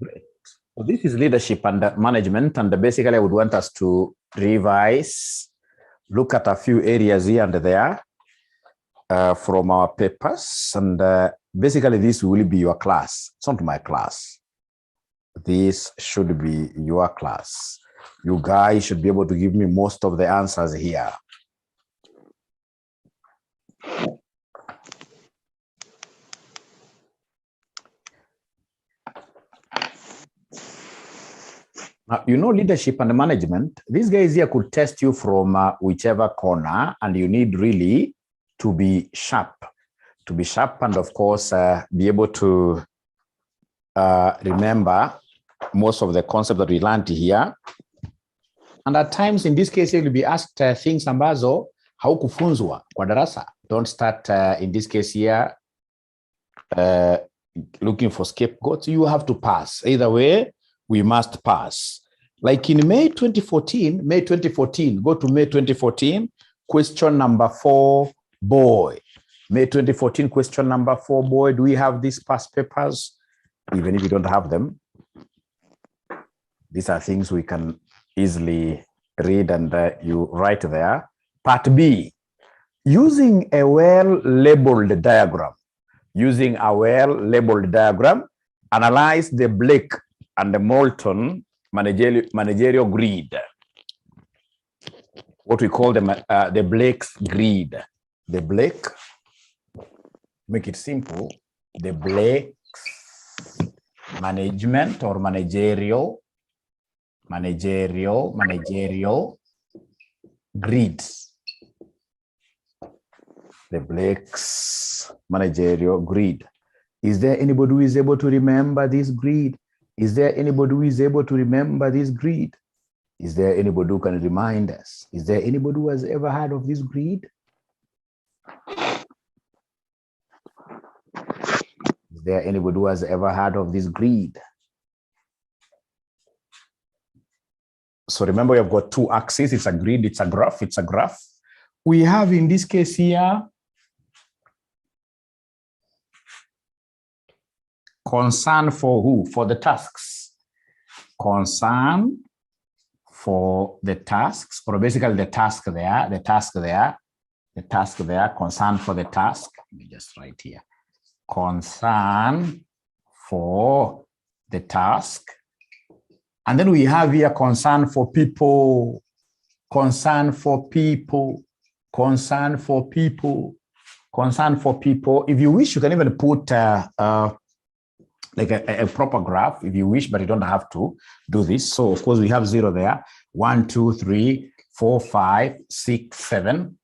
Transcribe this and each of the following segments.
Great. So this is leadership and management, and basically I would want us to revise, look at a few areas here and there from our papers, and basically this will be your class. It's not my class. This should be your class. You guys should be able to give me most of the answers here. Now, you know, leadership and management, these guys here could test you from whichever corner, and you need really to be sharp. To be sharp and, of course, be able to remember most of the concepts that we learned here. And at times, in this case, you'll be asked things ambazo haukufunzwa kwa darasa. Don't start, in this case here, looking for scapegoats. You have to pass. Either way, we must pass. Like in May 2014, go to May 2014, question number 4, boy. May 2014, question number 4, boy. Do we have these past papers? Even if you don't have them, these are things we can easily read, and you write there. Part B, using a well-labeled diagram. Using a well-labeled diagram, analyze the Blake and the Moulton managerial grid. What we call the Blake's grid. The Blake, make it simple, the Blake's management or managerial grids. The Blake's managerial grid. Is there anybody who is able to remember this grid? Is there anybody who is able to remember this grid? Is there anybody who can remind us? Is there anybody who has ever heard of this grid? Is there anybody who has ever heard of this grid? So remember, we have got two axes. It's a grid, it's a graph, it's a graph. We have in this case here, concern for who? For the tasks. Concern for the tasks, or basically the task there, concern for the task. Let me just write here. Concern for the task. And then we have here concern for people, concern for people, concern for people, concern for people. If you wish, you can even put like a proper graph if you wish, but you don't have to do this. So of course we have 0 there. 1, 2, 3, 4, 5, 6, 7.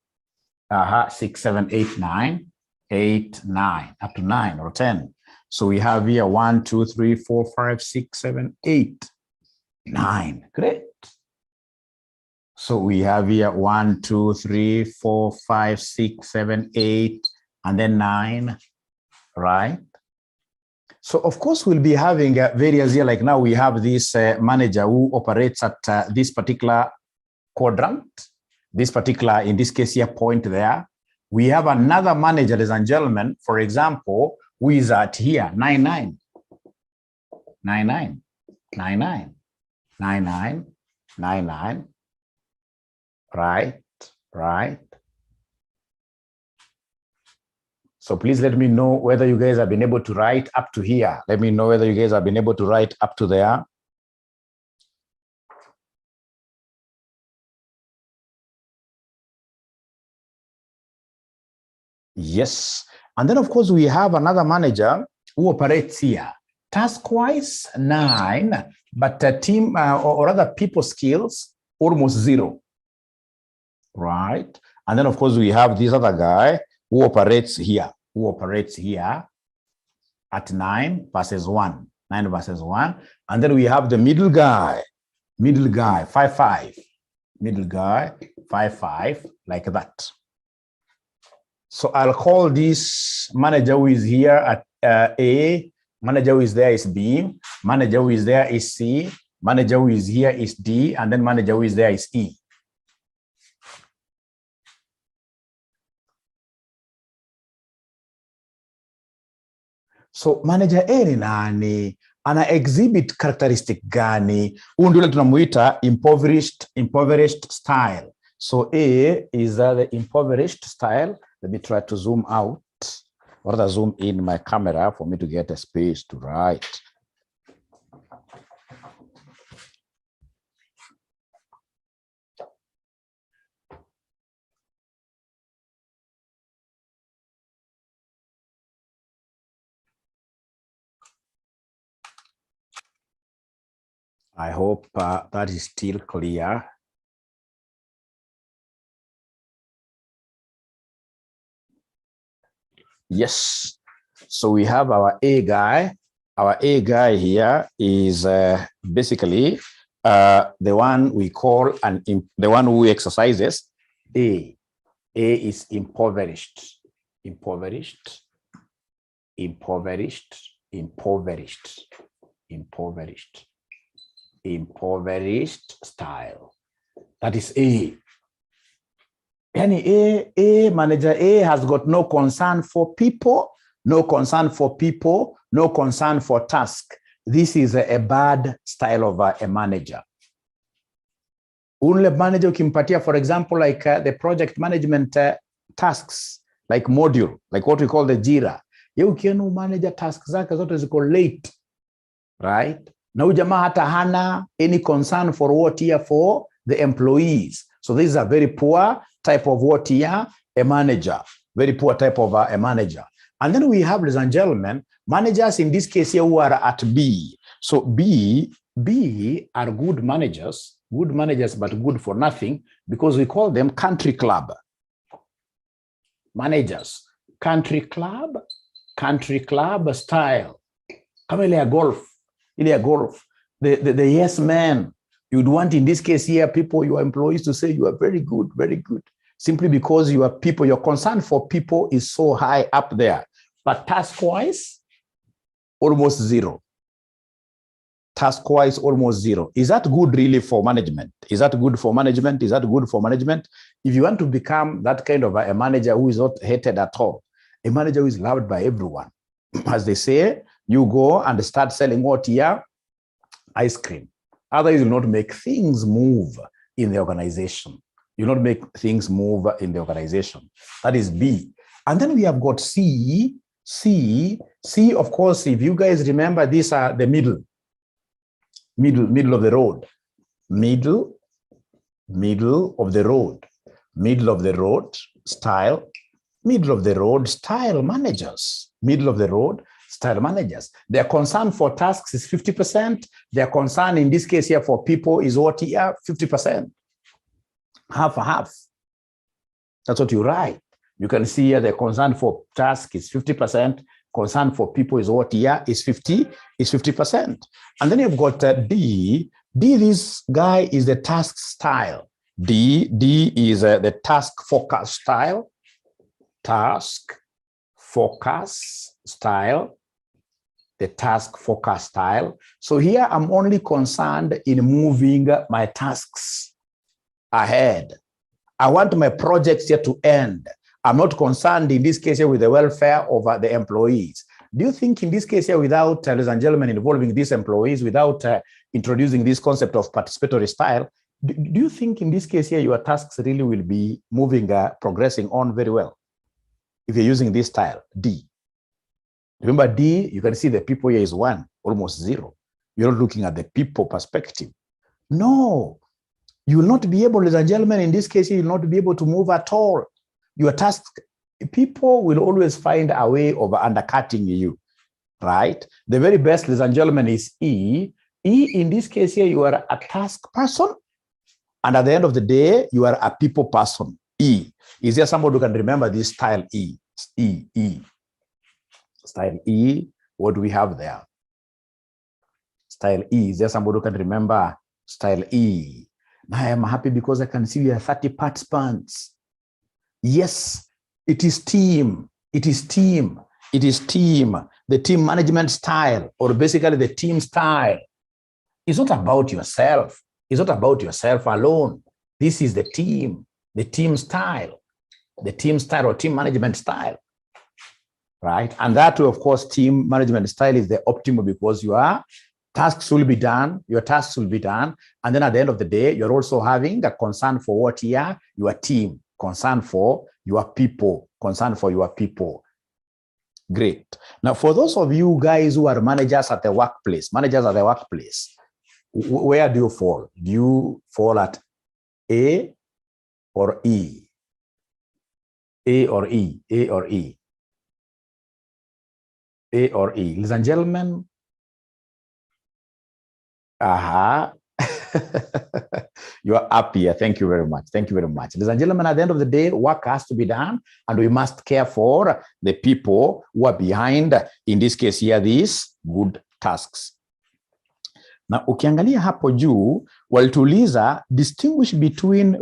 6, 7, 8, 9. 8, 9, up to 9 or 10. So we have here 1, 2, 3, 4, 5, 6, 7, 8, 9. Great. So we have here 1, 2, 3, 4, 5, 6, 7, 8, and then 9, right? So of course we'll be having various here, like now we have this manager who operates at this particular quadrant, this particular, in this case here, point there. We have another manager, ladies and gentlemen, for example, who is at here, 9, 9, 9, 9, 9, 9, 9, 9, 9, 9, right, right. So please let me know whether you guys have been able to write up to here. Let me know whether you guys have been able to write up to there. Yes. And then, of course, we have another manager who operates here. Task-wise, 9, but team or other people skills, almost 0. Right. And then, of course, we have this other guy who operates here, at 9 versus 1. 9 versus 1. And then we have the middle guy, 5, 5. Middle guy, 5, 5, like that. So I'll call this manager who is here at A, manager who is there is B, manager who is there is C, manager who is here is D, and then manager who is there is E. So manager A ni nani? ana exhibit characteristic gani? Huyu ndio tunamuita impoverished style. So A is the impoverished style. Let me try to zoom out or rather zoom in my camera for me to get a space to write. I hope that is still clear. Yes. So we have our A guy. Our A guy here is basically the one we call the one who exercises A. A is impoverished, impoverished, impoverished, impoverished, impoverished, impoverished style. That is A. Any A manager A has got no concern for people, no concern for people, no concern for task. This is a bad style of a manager. Ule manager ukimpatia, for example, like the project management tasks, like module, like what we call the JIRA. Ye ukiona manager tasks zake zote ziko late, right? Na huyu jamaa hata hana any concern for what here for the employees. So this is a very poor type of what here, a manager, very poor type of a manager. And then we have, ladies and gentlemen, managers in this case here who are at B. So B are good managers, but good for nothing, because we call them country club managers. Country club style. Kama ile ya golf, the yes man. You'd want in this case here, people, your employees to say you are very good, simply because you are people, your concern for people is so high up there. But task-wise, almost zero. Task-wise, almost zero. Is that good really for management? Is that good for management? Is that good for management? If you want to become that kind of a manager who is not hated at all, a manager who is loved by everyone, as they say, you go and start selling what here? Ice cream. Otherwise, you will not make things move in the organization. You will not make things move in the organization. That is B. And then we have got C. C, of course, if you guys remember, these are the middle of the road. Middle of the road. Middle of the road style. Middle of the road style managers. Middle of the road style managers. Their concern for tasks is 50%. Their concern in this case here for people is what here? 50%. Half. That's what you write. You can see here the concern for task is 50%. Concern for people is what here is 50%. And then you've got D. D, this guy is the task style. D is the task focus style. Task focus style. The task focus style. So here I'm only concerned in moving my tasks ahead. I want my projects here to end. I'm not concerned in this case here with the welfare of the employees. Do you think in this case here, without, ladies and gentlemen, involving these employees, without introducing this concept of participatory style, do you think in this case here, your tasks really will be moving, progressing on very well? If you're using this style, D. Remember D, you can see the people here is 1, almost 0. You're not looking at the people perspective. No, you will not be able, ladies and gentlemen, in this case, you will not be able to move at all. Your task, people will always find a way of undercutting you, right? The very best, ladies and gentlemen, is E. E, in this case here, you are a task person. And at the end of the day, you are a people person. E. Is there somebody who can remember this style E? E. Style E, what do we have there? Style E, is there somebody who can remember style E? Now I am happy because I can see you are 30 participants. Yes, it is team. The team management style, or basically the team style. It's not about yourself. It's not about yourself alone. This is the team style or team management style. right? And that way, of course, team management style is the optimal because your tasks will be done, and then at the end of the day, you're also having a concern for what here? Your team, concern for your people, Great. Now, for those of you guys who are managers at the workplace, where do you fall? Do you fall at A or E? A or E? Ladies and gentlemen, you are up here. Thank you very much. Ladies and gentlemen, at the end of the day, work has to be done, and we must care for the people who are behind, in this case here, these good tasks. Na ukiangalia hapo juu, walituuliza distinguish between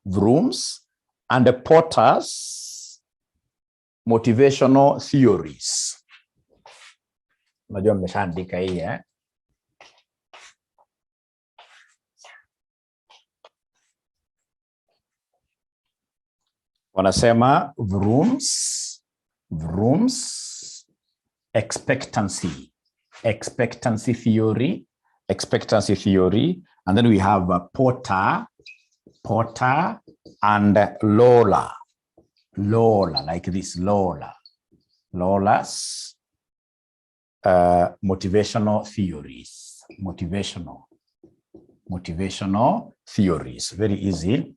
vrooms and the Porter's motivational theories. Unajua mmeshaandika hii wanasema vrooms, expectancy theory, and then we have Porter and Lola, like this, Lola's motivational theories, very easy.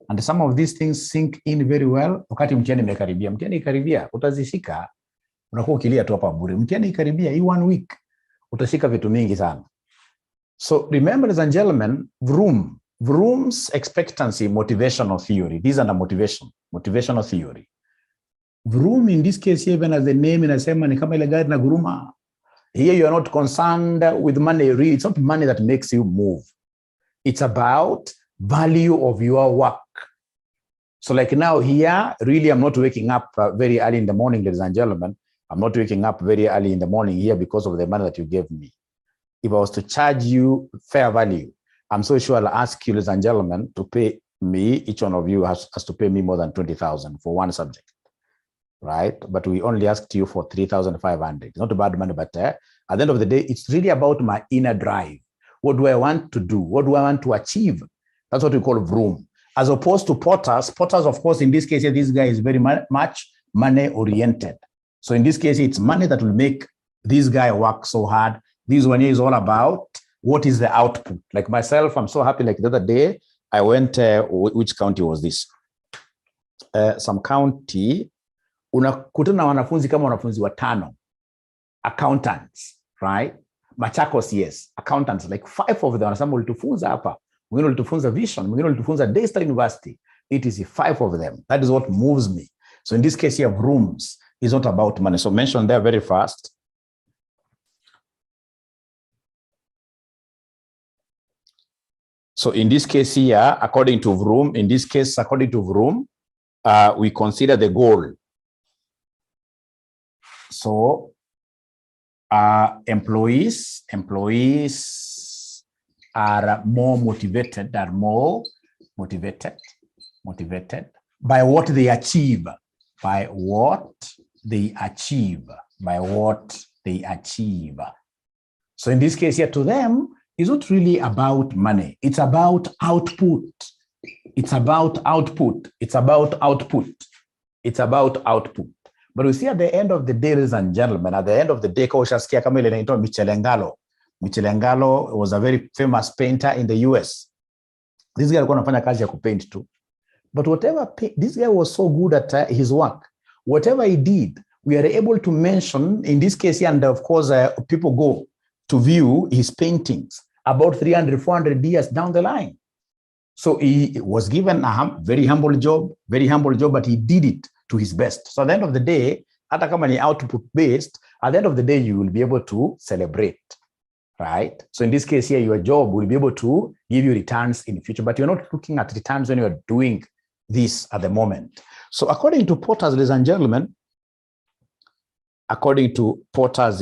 And some of these things sink in very well. Wakati mtihani imekaribia, utazishika, unakuwa ukilia tu hapa bure. Mtihani ikaribia, hii 1 week, utashika vitu mingi sana. So remember, ladies and gentlemen, Vroom's expectancy motivational theory. These are the motivational theory. Vroom, in this case, even as the name inasema ni kama ile gari na guruma. Here you are not concerned with money. Really, it's not money that makes you move. It's about value of your work. So like now here, really, I'm not waking up very early in the morning, ladies and gentlemen. I'm not waking up very early in the morning here because of the money that you gave me. If I was to charge you fair value, I'm so sure I'll ask you, ladies and gentlemen, to pay me, each one of you has to pay me more than 20,000 for one subject, right? But we only asked you for 3,500. It's not a bad money, but at the end of the day, it's really about my inner drive. What do I want to do? What do I want to achieve? That's what we call vroom. As opposed to Porter's, of course, in this case, this guy is very much money-oriented. So in this case, it's money that will make this guy work so hard. This one here is all about what is the output. Like myself, I'm so happy. Like the other day, I went, which county was this? Some county, unakutana na wanafunzi kama wanafunzi watano, accountants, right? Machakos, yes, accountants, like 5 of them. Wanasema ulitufunza hapa. Mwingine ulitufunza Vision, mwingine ulitufunza Daystar University. It is 5 of them. That is what moves me. So in this case here, rooms is not about money. So mention there very fast. So in this case here, according to Vroom, we consider the goal. So employees are more motivated, by what they achieve, So in this case here, to them, it's not really about money. It's about output. But we see at the end of the day, ladies and gentlemen, at the end of the day, Michelangelo was a very famous painter in the US. This guy alikuwa anafanya kazi ya kupaint too. But whatever, this guy was so good at his work. Whatever he did, we are able to mention, in this case, and of course, people go to view his paintings about 300, 400 years down the line. So he was given a very humble job, but he did it to his best. So at the end of the day, hata kama ni output based, at the end of the day, you will be able to celebrate, right? So in this case here, your job will be able to give you returns in the future, but you're not looking at returns when you're doing this at the moment. So according to Porter's, ladies and gentlemen, according to Porter's,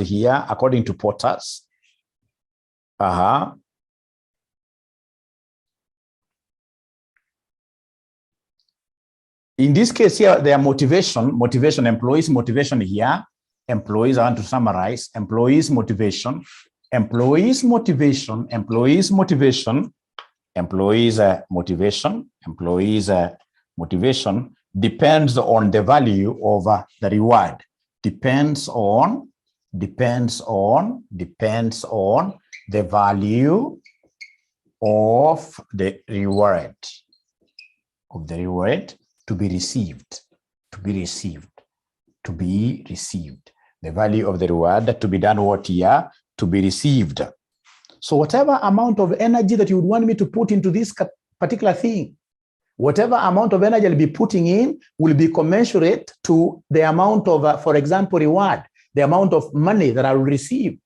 In this case here, their motivation, employees motivation here, employees, I want to summarize, employees motivation depends on the value of the reward. Depends on the value of the reward to be received. The value of the reward to be done what here? To be received. So whatever amount of energy that you would want me to put into this particular thing, whatever amount of energy I'll be putting in will be commensurate to the amount of, for example, reward, the amount of money that I will receive.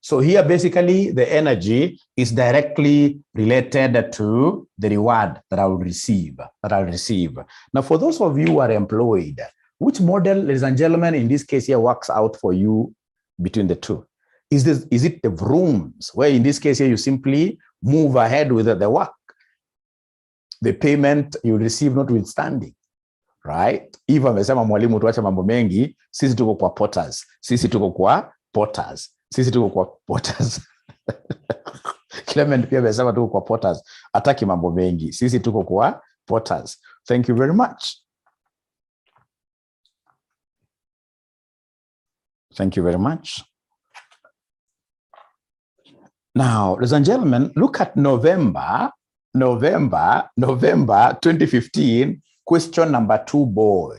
So here, basically, the energy is directly related to the reward that I will receive. Now, for those of you who are employed, which model, ladies and gentlemen, in this case here works out for you between the two? Is it the rooms, where in this case here you simply move ahead with the work? The payment you receive notwithstanding, right? If amesema mwalimu tuache mambo mengi, sisi tuko kwa potters. Clement pia amesema tuko kwa potters. Ataki mambo mengi, sisi tuko kwa potters. Thank you very much. Now, ladies and gentlemen, look at November 2015, question number 2, boy.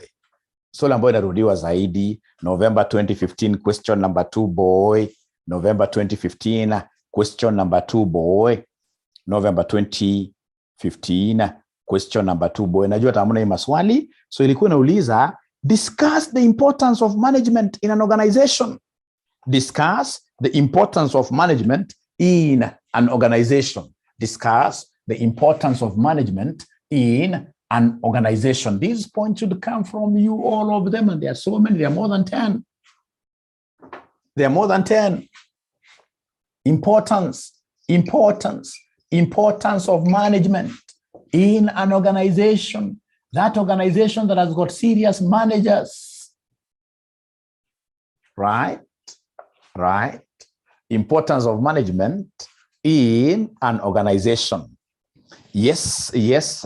Swali ambayo inarudiwa zaidi, November 2015, question number 2, boy. November 2015, question number 2, boy. November 2015, question number 2, boy. Najua tamuna hii maswali. So ilikuwa inauliza, discuss the importance of management in an organization. Discuss the importance of management in an organization. Discuss the importance of management in an organization. These points should come from you, all of them, and there are so many. There are more than 10. Importance of management in an organization. That organization that has got serious managers. Right. Importance of management in an organization. Yes.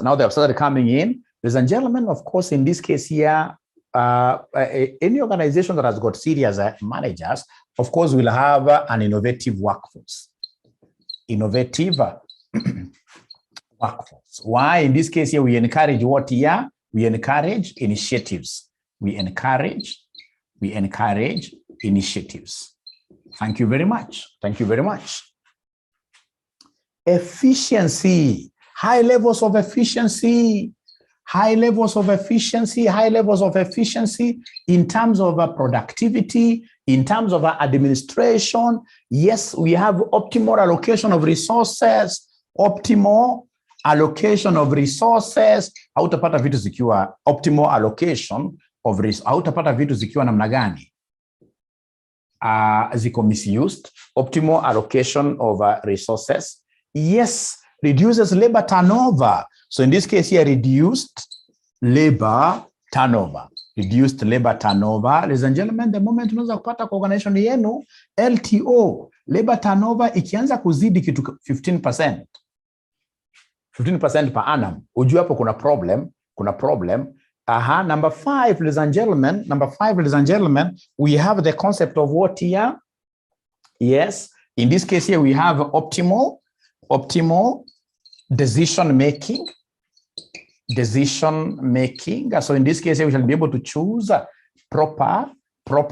Now they have started coming in. Ladies and gentlemen, of course, in this case here, any organization that has got serious managers, of course, will have an innovative workforce. Why? In this case here, we encourage what here? We encourage initiatives. We encourage initiatives. Thank you very much. Efficiency. High levels of efficiency in terms of productivity, in terms of administration. Yes, we have optimal allocation of resources. Hautapata vitu zikiwa optimal allocation of resources. Hautapata vitu zikiwa namna gani? Ziko misused. Optimal allocation of resources. Yes, reduces labor turnover. So in this case here, reduced labor turnover. Ladies and gentlemen, the moment unaweza kupata kwa organization yenu, LTO, labor turnover, ikianza kuzidi kitu 15% per annum, ujue hapo kuna problem. Number 5, ladies and gentlemen, we have the concept of what here? Yes, in this case here, we have optimal decision making. So in this case here, we shall be able to choose proper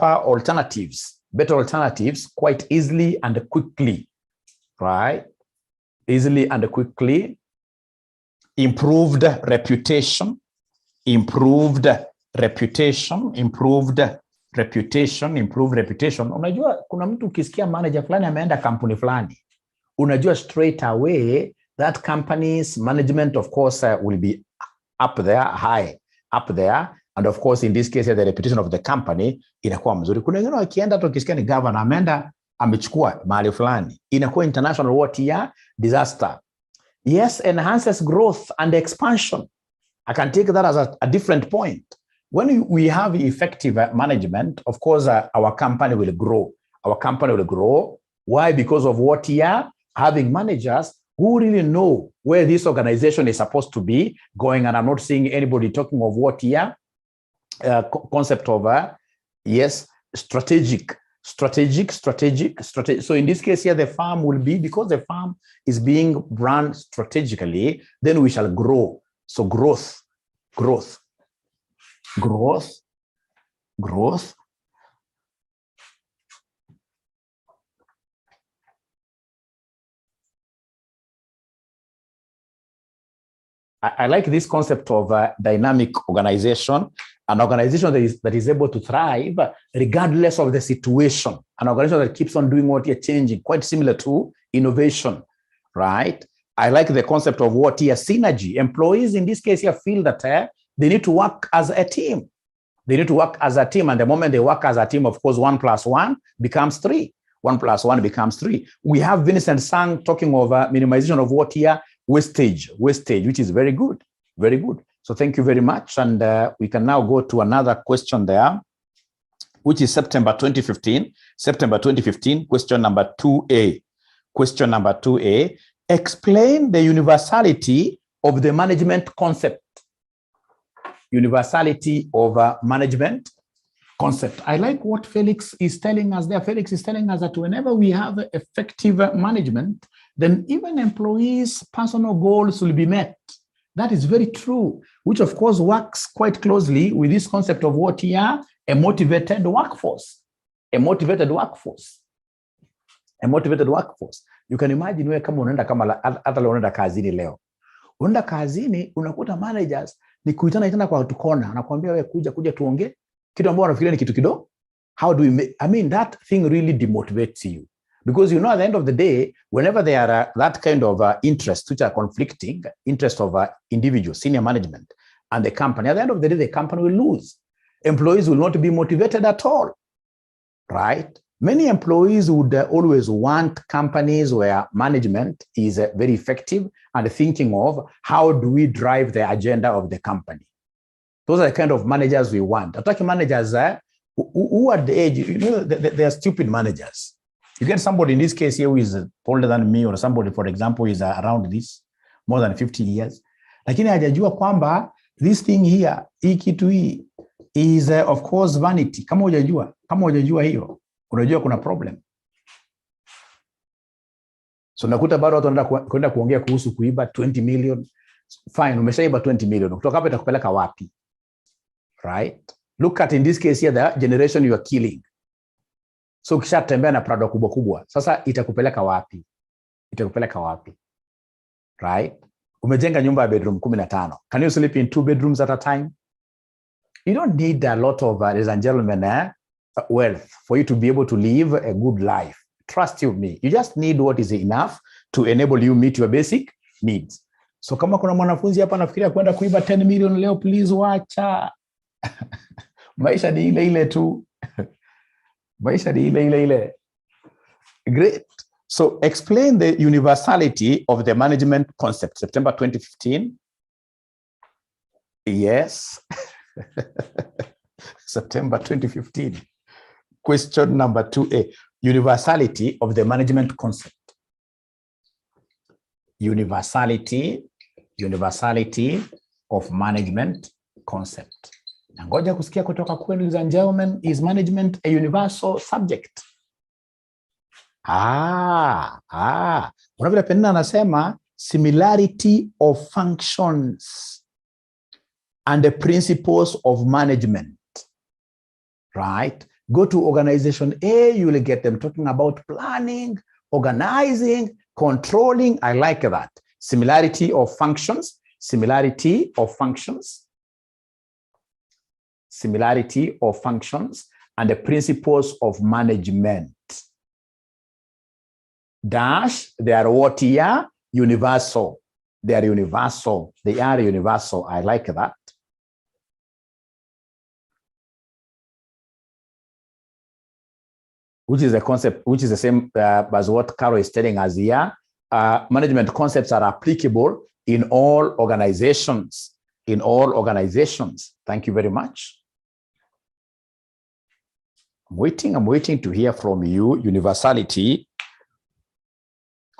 alternatives, better alternatives quite easily and quickly, right? Improved reputation. Unajua kuna mtu ukisikia manager fulani ameenda kampuni fulani, unajua straight away that company's management, of course, will be high up there, and of course in this case the reputation of the company inakuwa mzuri. Kuna wengine wakienda tu ukisikia ni governor ameenda amechukua mahali fulani, inakuwa international what here? Disaster. Yes, enhances growth and expansion. I can take that as a different point. When we have effective management, of course, our company will grow. Our company will grow. Why? Because of what here? Having managers who really know where this organization is supposed to be going. And I'm not seeing anybody talking of what here? Concept of, yes, strategic. So in this case here, the farm will be, because the farm is being run strategically, then we shall grow. So growth. I like this concept of dynamic organization, an organization that is able to thrive regardless of the situation, an organization that keeps on doing what you're changing, quite similar to innovation, right? I like the concept of what here, synergy. Employees in this case here feel that they need to work as a team. They need to work as a team, and the moment they work as a team, of course, 1 + 1 becomes 3. 1 + 1 becomes 3. We have Vincent Sang talking of minimization of what here? Wastage, which is very good, very good. So thank you very much. And we can now go to another question there, which is September 2015, question number 2A. Question number 2A, explain the universality of the management concept. Universality of management concept. I like what Felix is telling us there. Felix is telling us that whenever we have effective management, then even employees' personal goals will be met. That is very true, which of course works quite closely with this concept of what here? A motivated workforce. A motivated workforce. A motivated workforce. You can imagine wewe kama unaenda kama hata leo unaenda kazini leo. Unaenda kazini unakuta managers ni kuitana tena kwa tukona, anakuambia wewe kuja tuongee. Kitu ambacho unafikiria ni kitu kidogo. How do we make, I mean, that thing really demotivates you. Because you know, at the end of the day, whenever there are that kind of interests which are conflicting, interest of individual, senior management, and the company, at the end of the day, the company will lose. Employees will not be motivated at all, right? Many employees would always want companies where management is very effective and thinking of how do we drive the agenda of the company. Those are the kind of managers we want. Attacking managers who at the age, you know, they are stupid managers. You get somebody in this case here who is older than me, or somebody, for example, is around this, more than 50 years. Lakini hajajua kwamba this thing here, hii kitu hii, is of course vanity. Kama hujajua hiyo, unajua kuna problem. So nakuta bado watu wanaenda kwenda kuongea kuhusu kuiba 20 million. Fine, umeshaiba 20 million. Kutoka hapa itakupeleka wapi? Right? Look at in this case here, the generation you are killing. So ukishatembea na Prado kubwa, sasa itakupeleka wapi? Itakupeleka wapi? Right? Umejenga nyumba ya bedroom 15. Can you sleep in 2 bedrooms at a time? You don't need a lot of, ladies and gentlemen, wealth for you to be able to live a good life. Trust you me. You just need what is enough to enable you meet your basic needs. So kama kuna mwanafunzi hapa anafikiria kwenda kuiba 10 million leo, please wacha. Maisha ni ile tu. Maisha ni ile. Great. So explain the universality of the management concept. September 2015. Yes. September 2015. Question number 2A. Universality of the management concept. Universality of management concept. Ngoja kusikia kutoka kwenu, ladies and gentlemen, is management a universal subject? Unavile Penina anasema similarity of functions and the principles of management, right? Go to organization A, you will get them talking about planning, organizing, controlling. I like that. Similarity of functions, and the principles of management. Dash, they are what here? Universal. They are universal. I like that. Which is a concept, which is the same as what Carol is telling us here. Management concepts are applicable in all organizations. in all organizations. Thank you very much. I'm waiting to hear from you. Universality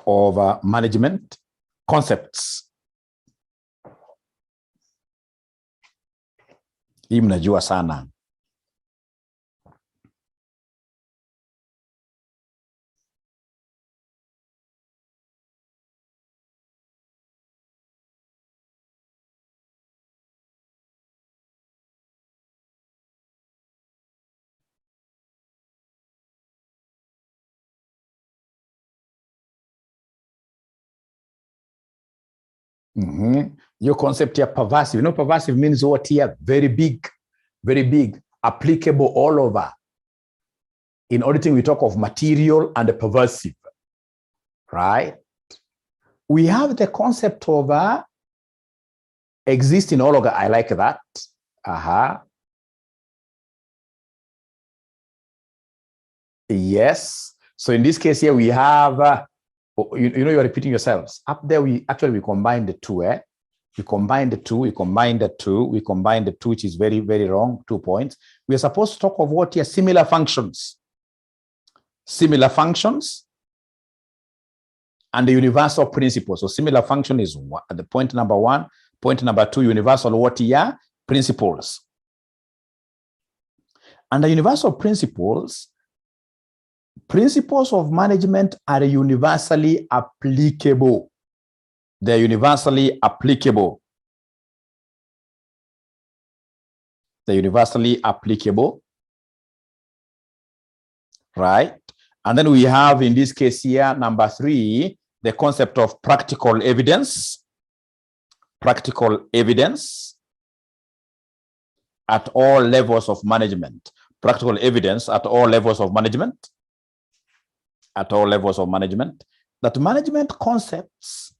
of management concepts. Hii mnajua sana. Your concept here, pervasive. You know, pervasive means what here? Very big, applicable all over. In auditing, we talk of material and pervasive, right? We have the concept of exist in all over. I like that. Yes. So in this case here, we have you know, you're repeating yourselves. Up there, we combine the two. We combine the two, which is very, very wrong. 2 points. We are supposed to talk of what here? Similar functions. Similar functions and the universal principles. So similar function is the point number 1. Point number 2, universal what here? Principles. And the universal principles of management are universally applicable. They're universally applicable. They're universally applicable. Right? And then we have, in this case here, number 3, the concept of practical evidence. Practical evidence at all levels of management. Practical evidence at all levels of management. At all levels of management. That management concepts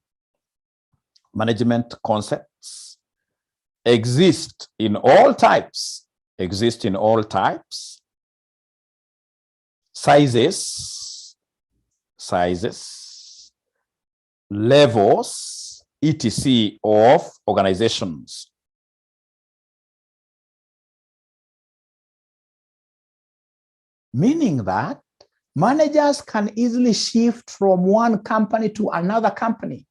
exist in all types, sizes, levels, etc. of organizations. Meaning that managers can easily shift from one company to another company.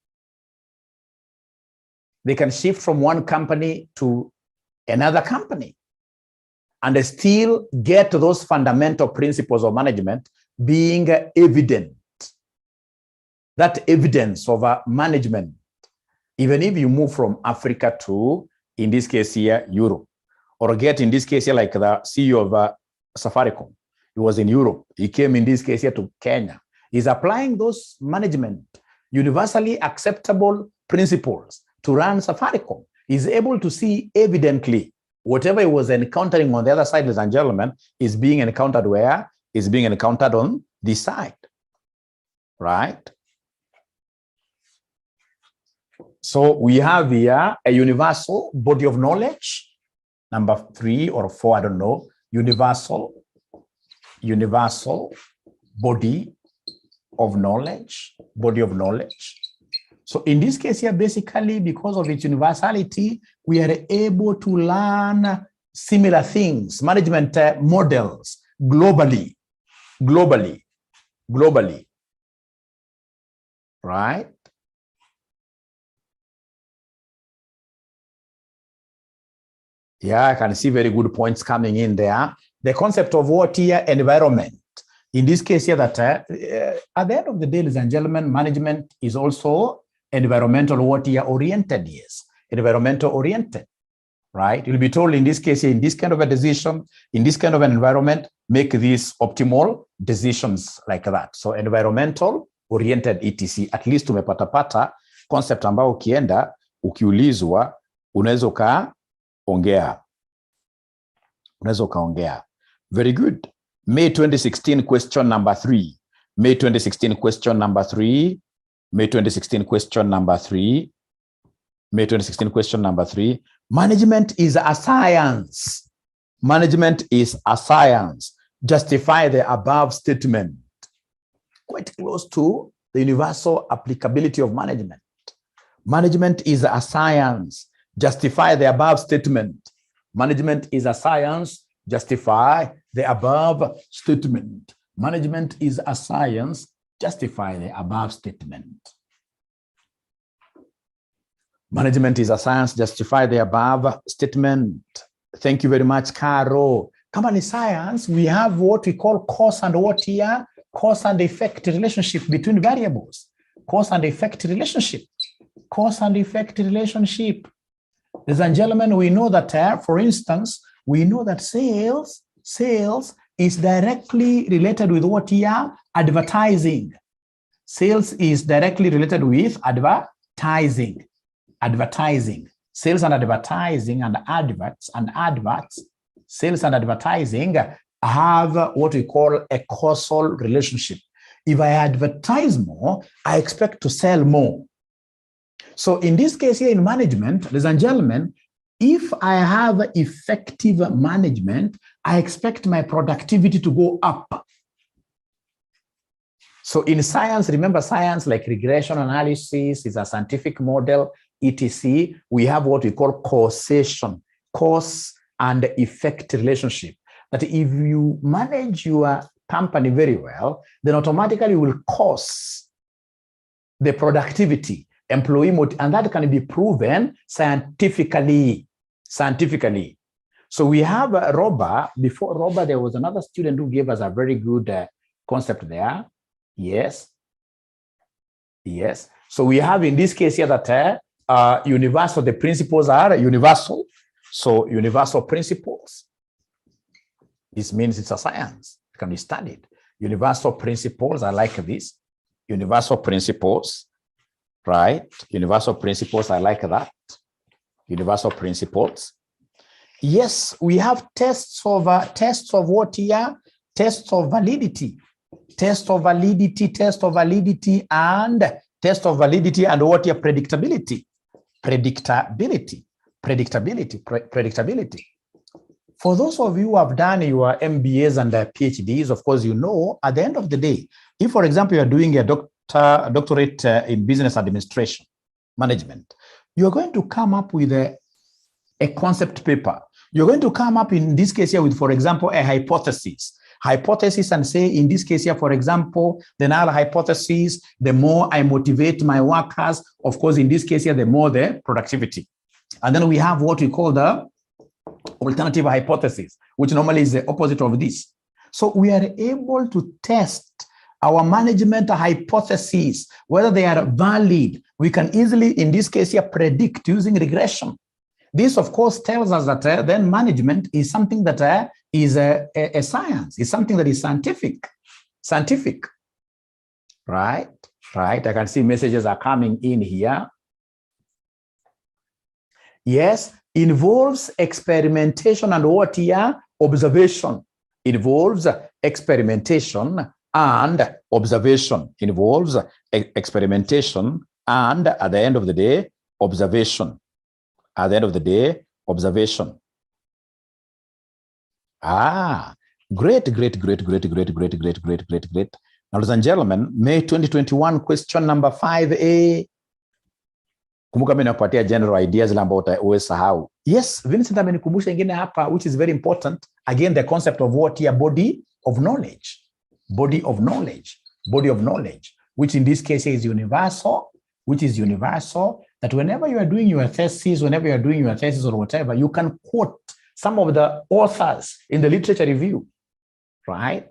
They can shift from one company to another company and they still get those fundamental principles of management being evident. That evidence of management, even if you move from Africa to, in this case here, Europe, or get in this case here like the CEO of Safaricom. He was in Europe. He came in this case here to Kenya. He's applying those management, universally acceptable principles to run Safaricom. He's able to see evidently whatever he was encountering on the other side, ladies and gentlemen, is being encountered where? Is being encountered on this side, right? So we have here a universal body of knowledge, number 3 or 4, I don't know, universal body of knowledge. So in this case here, basically, because of its universality, we are able to learn similar things, management models globally, right? Yeah, I can see very good points coming in there. The concept of what here? Environment. In this case here, that at the end of the day, ladies and gentlemen, management is also environmental what here? Oriented, yes. Environmental oriented, right? You'll be told in this case here, in this kind of a decision, in this kind of an environment, make these optimal decisions like that. So environmental oriented etc. At least tumepata concept ambao ukienda, ukiulizwa, unaweza ukaongea. Very good. May 2016 question number 3. May 2016 question number 3. May 2016 question number 3. May 2016 question number 3. Management is a science. Management is a science. Justify the above statement. Quite close to the universal applicability of management. Management is a science. Justify the above statement. Management is a science. Justify the above statement. Management is a science. Justify the above statement. Management is a science. Justify the above statement. Thank you very much, Caro. Company science, we have what we call cause and what here? Cause and effect relationship between variables. Cause and effect relationship. Cause and effect relationship. Ladies and gentlemen, we know that, for instance, we know that sales is directly related with what here? Advertising. Sales is directly related with advertising. Advertising. Sales and advertising and adverts. Sales and advertising have what we call a causal relationship. If I advertise more, I expect to sell more. So in this case here in management, ladies and gentlemen, if I have effective management, I expect my productivity to go up. So in science, remember science like regression analysis is a scientific model, etc. We have what we call causation, cause and effect relationship. That if you manage your company very well, then automatically you will cause the productivity, employee motive, and that can be proven scientifically. So we have Robert. Before Robert, there was another student who gave us a very good concept there. Yes. So we have in this case here that universal, the principles are universal. So universal principles, this means it's a science, it can be studied. Universal principles are like this. Universal principles, right? Universal principles are like that. Universal principles. Yes, we have tests of what here? Tests of validity. Test of validity and what here? Predictability. For those of you who have done your MBAs and PhDs, of course, you know, at the end of the day, if, for example, you are doing a doctorate in business administration, management, you're going to come up with a concept paper. You're going to come up in this case here with, for example, a hypothesis and say, in this case here, for example, the null hypothesis, the more I motivate my workers, of course, in this case here, the more the productivity. And then we have what we call the alternative hypothesis, which normally is the opposite of this. So we are able to test our management hypotheses, whether they are valid. We can easily, in this case here, predict using regression. This, of course, tells us that then management is something that is a science, is something that is scientific, right? I can see messages are coming in here. Yes, involves experimentation and what here? Observation. Involves experimentation and observation. Involves experimentation and, at the end of the day, observation. At the end of the day, observation. Great. Now, ladies and gentlemen, May 2021, question number 5A. Kumbuka mimi nakupatia general ideas ile ambayo uwesahau. Yes, Vincent amenikumbusha ingine hapa, which is very important. Again, the concept of what here? Body of knowledge. Body of knowledge, which in this case is universal, that whenever you are doing your thesis, or whatever, you can quote some of the authors in the literature review, right?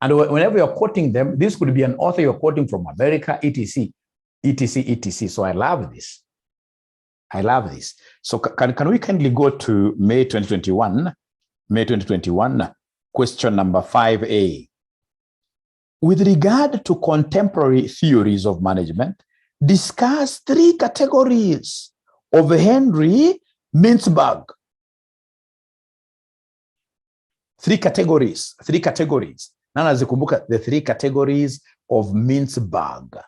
And whenever you're quoting them, this could be an author you're quoting from America, etc. So I love this. So can we kindly go to May 2021, question number 5A. With regard to contemporary theories of management, discuss 3 categories of Henry Mintzberg. 3 categories. Nana zikumbuka the 3 categories of Mintzberg.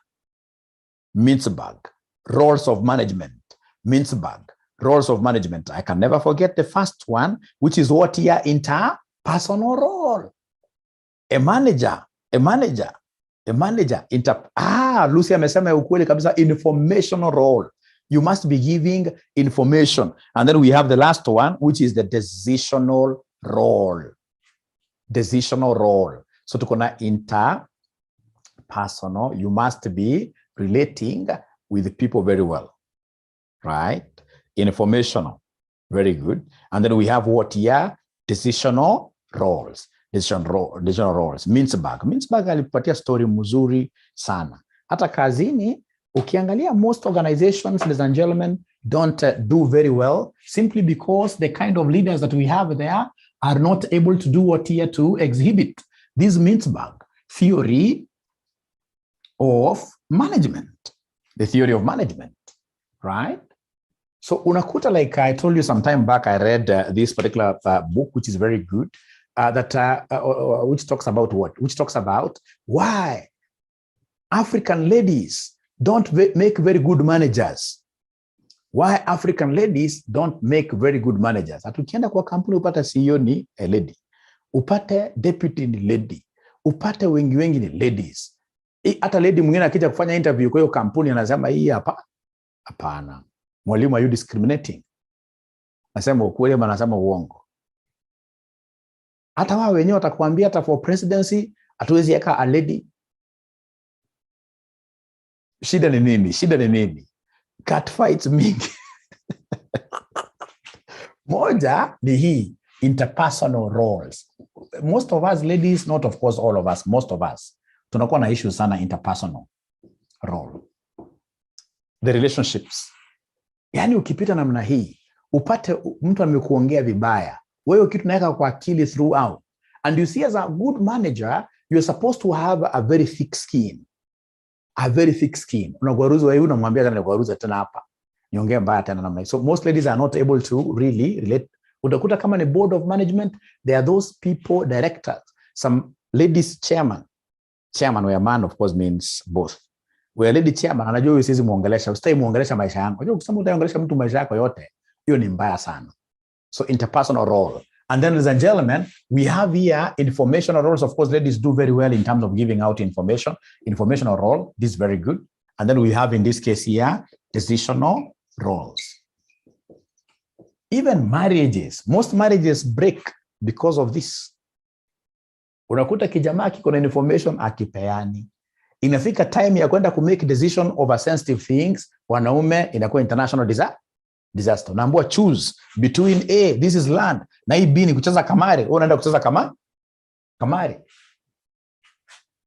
Roles of management. Roles of management. I can never forget the first one, which is what here? Interpersonal role. A manager. Lucy amesema ukweli kabisa, informational role. You must be giving information. And then we have the last one, which is the decisional role. Decisional role. So to connect interpersonal, you must be relating with people very well, right? Informational, very good. And then we have what here? Decisional roles. Decisional roles. Mintzberg alipatia story mzuri sana. Hata kazini, ukiangalia most organizations, ladies and gentlemen, don't do very well simply because the kind of leaders that we have there are not able to do what here to exhibit this Mintzberg theory of management, the theory of management, right? So unakuta, like I told you some time back, I read this particular book, which is very good, which talks about what? Which talks about why African ladies don't make very good managers. Why African ladies don't make very good managers. Atukienda kwa kampuni upata CEO ni a lady. Upate deputy ni lady. Upate wengi ni ladies. Hata lady mwingine akija kufanya interview kwa hiyo kampuni anasema hii hapa hapana. Mwalimu, are you discriminating? Anasema ukweli ama anasema uongo. Hata wao wenyewe watakwambia hata for presidency hatuwezi weka a lady. Shida ni nini? Shida ni nini? Cat fights mingi. Moja ni hii interpersonal roles. Most of us ladies, not of course all of us, most of us, tunakuwa na issues sana interpersonal role. The relationships. Yani ukipita namna hii, upate mtu amekuongea vibaya, wewe kitu naweka kwa akili throughout. And you see, as a good manager, you're supposed to have a very thick skin. A very thick skin. Unagwaruza wewe unamwambia tena gwaruza tena hapa. Niongee mbaya tena namna hii. So most ladies are not able to really relate. Utakuta kama ni board of management, there are those people, directors, some ladies chairman. Chairman where man of course means both. Where lady chairman anajua wewe siwezi muongelesha, usitaki muongelesha maisha yangu. Unajua kusema utaongelesha mtu maisha yako yote, hiyo ni mbaya sana. So interpersonal role. And then, ladies and gentlemen, we have here informational roles. Of course, ladies do very well in terms of giving out information. Informational role, this is very good. And then we have in this case here, decisional roles. Even marriages, most marriages break because of this. Unakuta kijamaa kiko na information akipeani. Inafika time ya kwenda ku make decision over sensitive things, wanaume inakuwa international disaster. Naambiwa choose between A, this is land, na hii B ni kucheza kamari. Wewe unaenda kucheza kamari.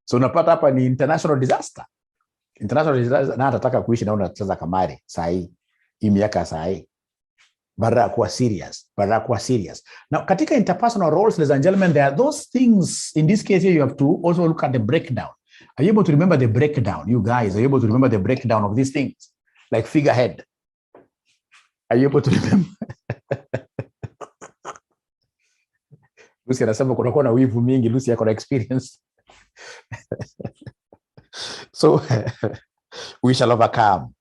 So unapata hapa ni international disaster. International disaster, na atataka kuishi na unacheza kamari saa hii miaka saa hii. Bara kuwa serious. Now katika interpersonal roles, ladies and gentlemen, there are those things. In this case here, you have to also look at the breakdown. Are you able to remember the breakdown? You guys, are you able to remember the breakdown of these things? Like figurehead. Are you able to remember? Lucy anasema kunakuwa na wivu mingi. Lucy yako na experience. So we shall overcome.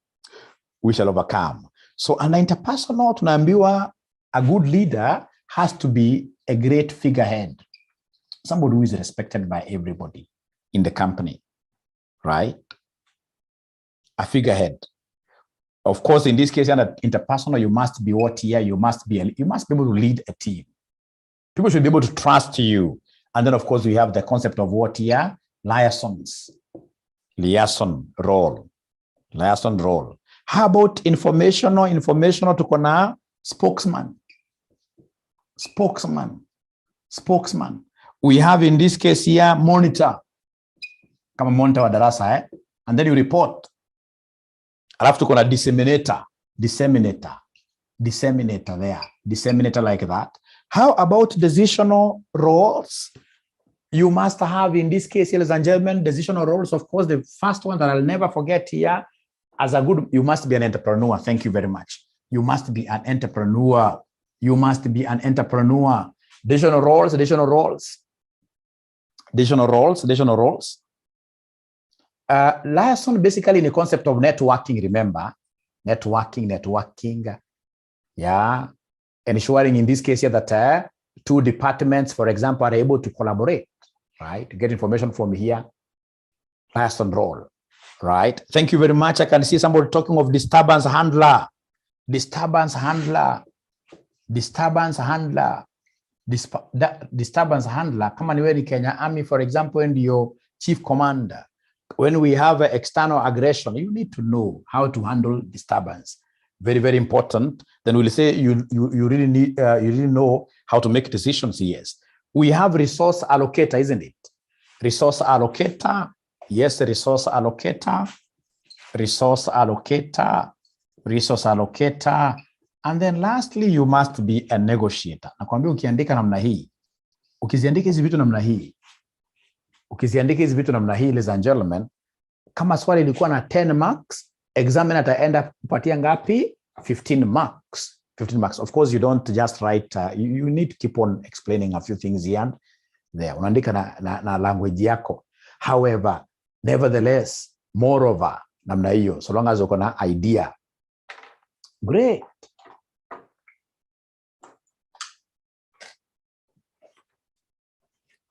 So an interpersonal, tunaambiwa a good leader has to be a great figurehead. Somebody who is respected by everybody in the company, right? A figurehead. Of course, in this case, under interpersonal, you must be what here? You must be able to lead a team. People should be able to trust you. And then, of course, we have the concept of what here? Liaison role. How about informational? Informational to kona spokesman. We have in this case here monitor. Kama monitor wa darasa, and then you report. Alafu tuko na disseminator there. Disseminator like that. How about decisional roles? You must have in this case, ladies and gentlemen, decisional roles. Of course, the first one that I'll never forget here, you must be an entrepreneur. Thank you very much. You must be an entrepreneur. Decisional roles. Liaison basically in the concept of networking, remember? Networking. Yeah. Ensuring in this case here that two departments, for example, are able to collaborate, right? To get information from here. Liaison role. right? Thank you very much. I can see somebody talking of disturbance handler. Disturbance handler. Disturbance handler. Disturbance handler. Kama niwe ni Kenya Army, for example, and your chief commander. When we have external aggression, you need to know how to handle disturbance. Very, very important. Then we'll say you really need you really know how to make decisions. Yes, we have resource allocator, isn't it? Resource allocator. Yes, resource allocator. Resource allocator. Resource allocator. And then lastly, you must be a negotiator. Nakwambia ukiandika namna hii, ukiziandika hizi vitu namna hii, ladies and gentlemen, kama swali ilikuwa na 10 marks, examiner ataenda kupatia ngapi? 15 marks. 15 marks. Of course, you don't just write, you need to keep on explaining a few things here and there. Unaandika na language yako. However, nevertheless, moreover, namna hiyo, so long as uko na idea. Great.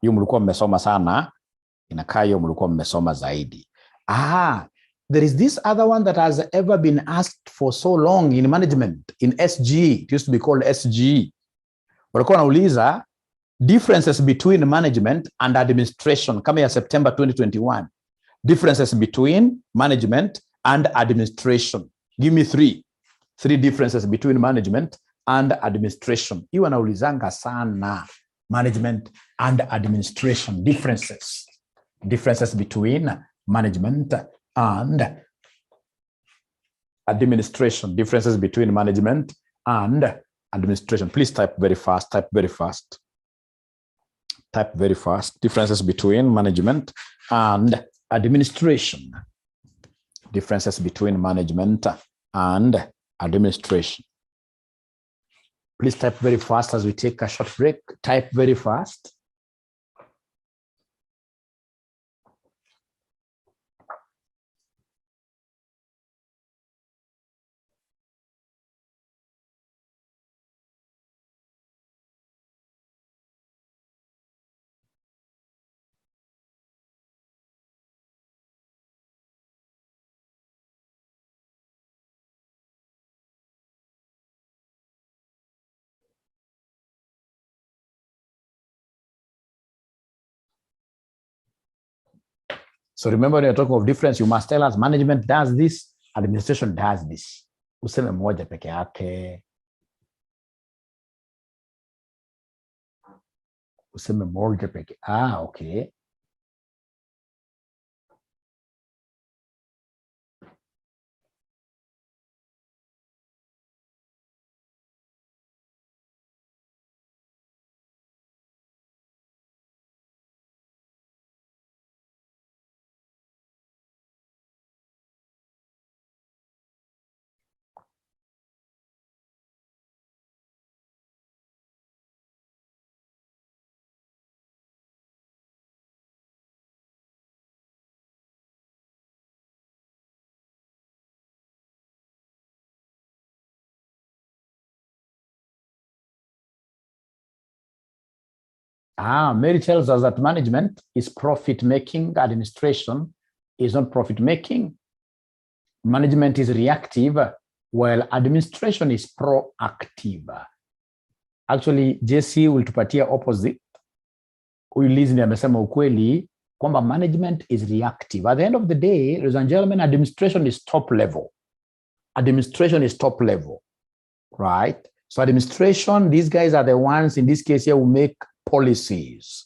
Hiyo mlikuwa mmesoma sana. Inakaa hiyo mlikuwa mmesoma zaidi. There is this other one that has ever been asked for so long in management, in SG. It used to be called SG. Walikuwa wanauliza differences between management and administration. Kama ya September 2021. Differences between management and administration. Give me three differences between management and administration. Hiyo wanaulizanga sana. Management and administration. Differences between management and administration. Differences between management and administration. Please type very fast. Type very fast. Type very fast. Differences between management and administration. Differences between management and administration. Please type very fast as we take a short break. Type very fast. So remember, when you're talking of difference, you must tell us management does this, administration does this. Useme moja peke yake. Useme moja peke. Okay. Mary tells us that management is profit-making, administration is not profit-making. Management is reactive, while administration is proactive. Actually, JC will tupatia opposite. Huyu Liz ndiye amesema ukweli kwamba management is reactive. At the end of the day, ladies and gentlemen, administration is top level. Administration is top level, right? So administration, these guys are the ones in this case here who make policies,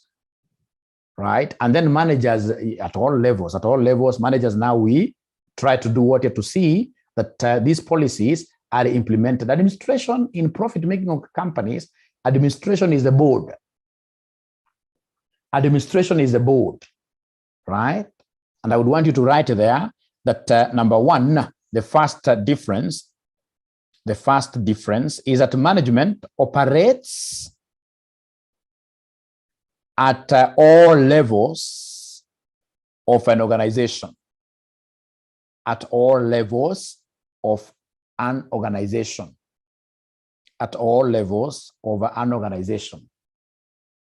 right? And then managers at all levels, managers now we try to do what you have to see that these policies are implemented. Administration in profit-making companies, administration is the board. Administration is the board, right? And I would want you to write there that number one, the first difference is that management operates at all levels of an organization. At all levels of an organization. At all levels of an organization.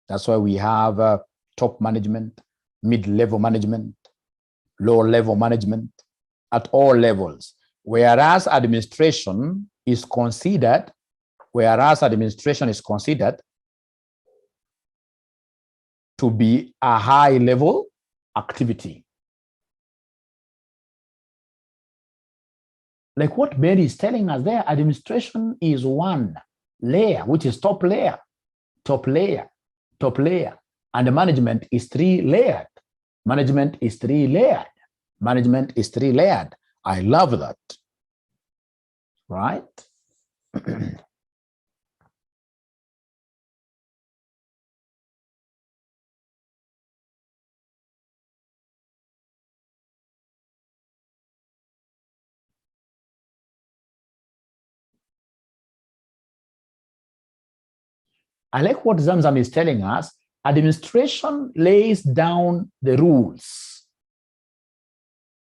That's why we have top management, mid-level management, low-level management at all levels, whereas administration is considered to be a high-level activity. Like what Mary is telling us there, administration is one layer, which is top layer, and management is three-layered. Management is three-layered. I love that, right? I like what Zamzam is telling us. Administration lays down the rules,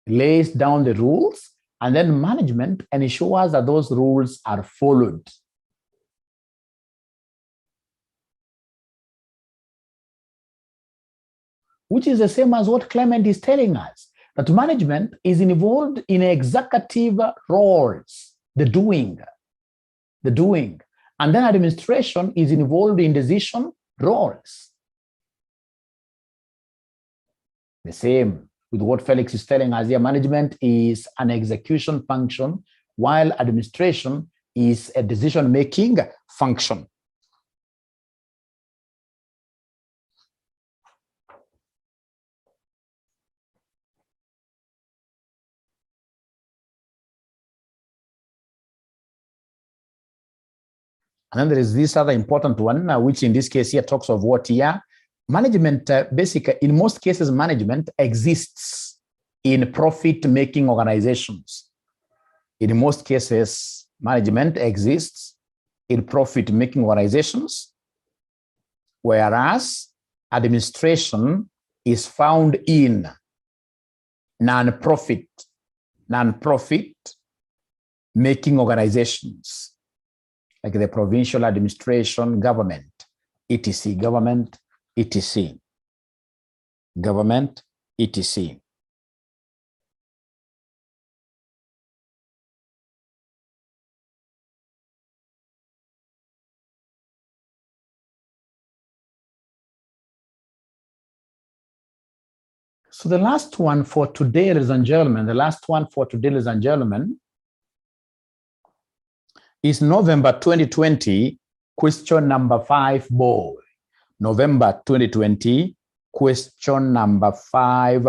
and then management ensures that those rules are followed. Which is the same as what Clement is telling us, that management is involved in executive roles, the doing. And then administration is involved in decision roles. The same with what Felix is telling us here. Management is an execution function, while administration is a decision-making function. And then there is this other important one, which in this case here talks of what here? Management, basically, in most cases, management exists in profit-making organizations. In most cases, management exists in profit-making organizations, whereas administration is found in non-profit making organizations, like the provincial administration, government, etc. Government, etc. So the last one for today, ladies and gentlemen, is November 2020, question number 5, boy. November 2020, question number 5,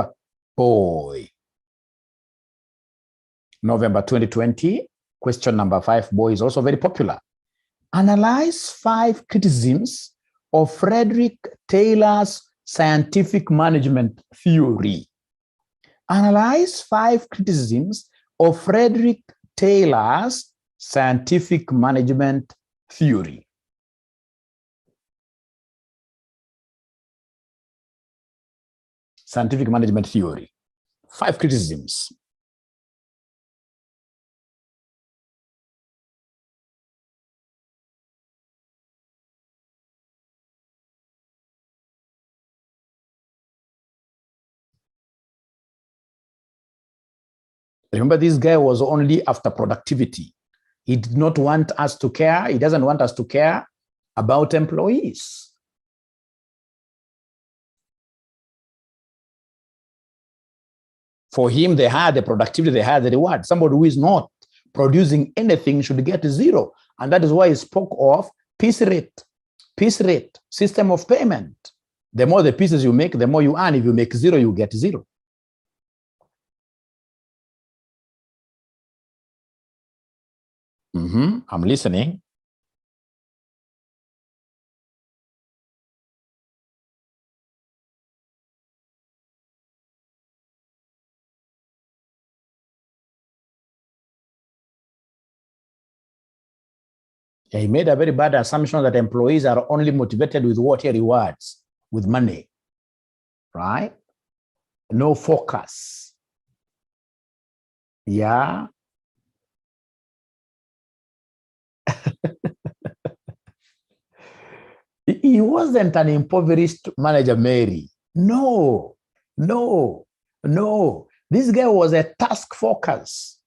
boy. November 2020, question number 5, boy is also very popular. Analyze 5 criticisms of Frederick Taylor's scientific management theory. Analyze 5 criticisms of Frederick Taylor's scientific management theory. Scientific management theory. 5 criticisms. Remember, this guy was only after productivity. He did not want us to care. He doesn't want us to care about employees. For him, they had the productivity, they had the reward. Somebody who is not producing anything should get 0. And that is why he spoke of piece rate, system of payment. The more the pieces you make, the more you earn. If you make 0, you get 0. I'm listening. He made a very bad assumption that employees are only motivated with what he rewards, with money, right? No focus. Yeah. He wasn't an impoverished manager, Mary. No. This guy was a task focus.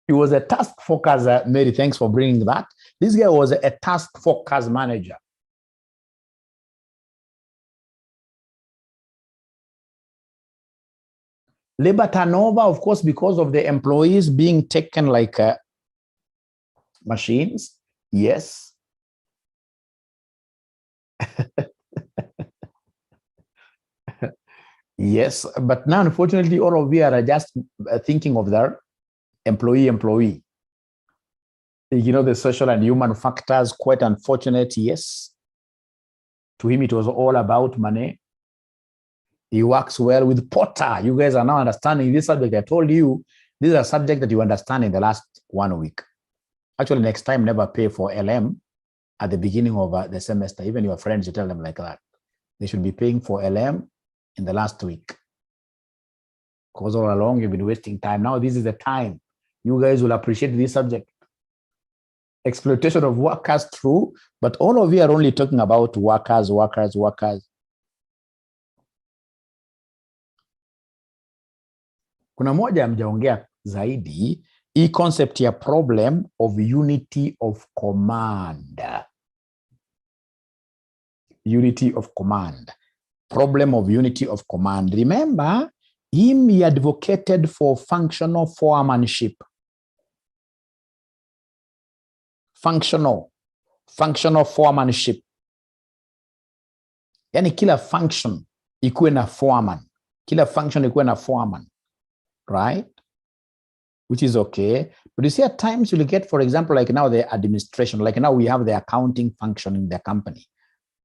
He was a task focus. Mary, thanks for bringing that. This guy was a task focus manager. Labor turnover, of course, because of the employees being taken like machines. Yes. Yes, but now, unfortunately, all of you are just thinking of their employee. You know, the social and human factors, quite unfortunate, yes. To him, it was all about money. He works well with Potter. You guys are now understanding this subject. I told you, this is a subject that you understand in the last 1 week. Actually, next time, never pay for LM at the beginning of the semester. Even your friends, you tell them like that. They should be paying for LM in the last week. Because all along, you've been wasting time. Now, this is the time. You guys will appreciate this subject. Exploitation of workers, true, but all of you are only talking about workers. Kuna moja mjaongea zaidi, hii concept ya problem of unity of command. Unity of command. Problem of unity of command. Remember, he advocated for functional foremanship. Functional foremanship. Yani kila function ikuwe na foreman. Kila function ikuwe na foreman. Right? Which is okay. But you see, at times you'll get, for example, like now the administration, like now we have the accounting function in the company,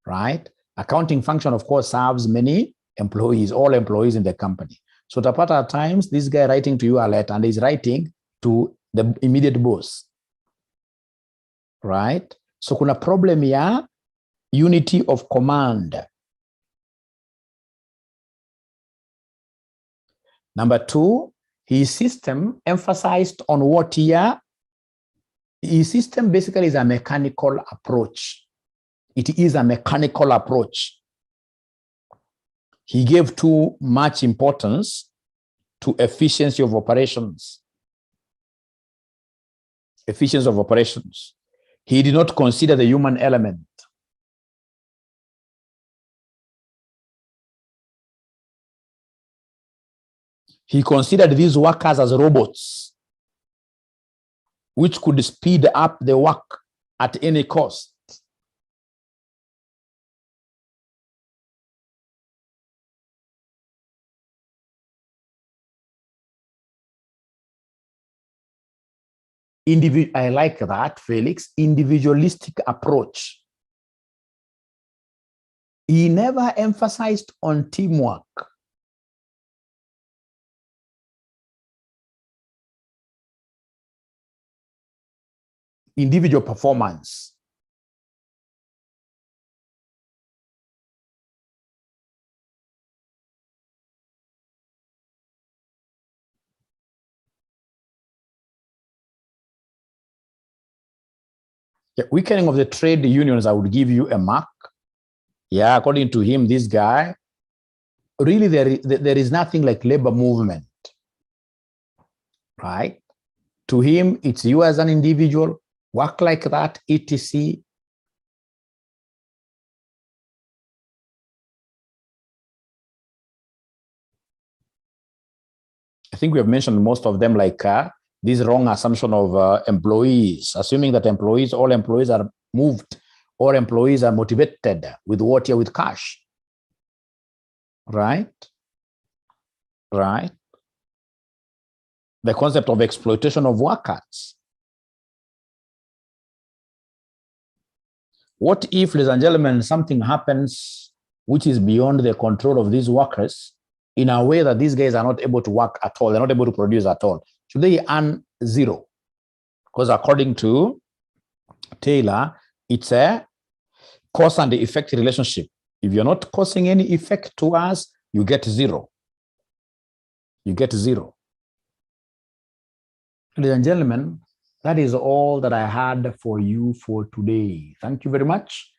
right? Accounting function, of course, serves many employees, all employees in the company. So at times, this guy writing to you a letter and he's writing to the immediate boss, right? So kuna problem ya unity of command. Number two, his system emphasized on what here? His system basically is a mechanical approach. It is a mechanical approach. He gave too much importance to efficiency of operations. Efficiency of operations. He did not consider the human element. He considered these workers as robots, which could speed up the work at any cost. I like that, Felix, individualistic approach. He never emphasized on teamwork. Individual performance. Yeah, weakening of the trade unions, I would give you a mark. Yeah, according to him, this guy, really there is nothing like labor movement, right? To him, it's you as an individual, work like that, etc. I think we have mentioned most of them, like this wrong assumption of employees, assuming that all employees are moved, all employees are motivated with what here, with cash. Right? Right? The concept of exploitation of workers. What if, ladies and gentlemen, something happens which is beyond the control of these workers in a way that these guys are not able to work at all, they're not able to produce at all? Should they earn zero? Because according to Taylor, it's a cause and effect relationship. If you're not causing any effect to us, you get zero. You get zero. Ladies and gentlemen, that is all that I had for you for today. Thank you very much.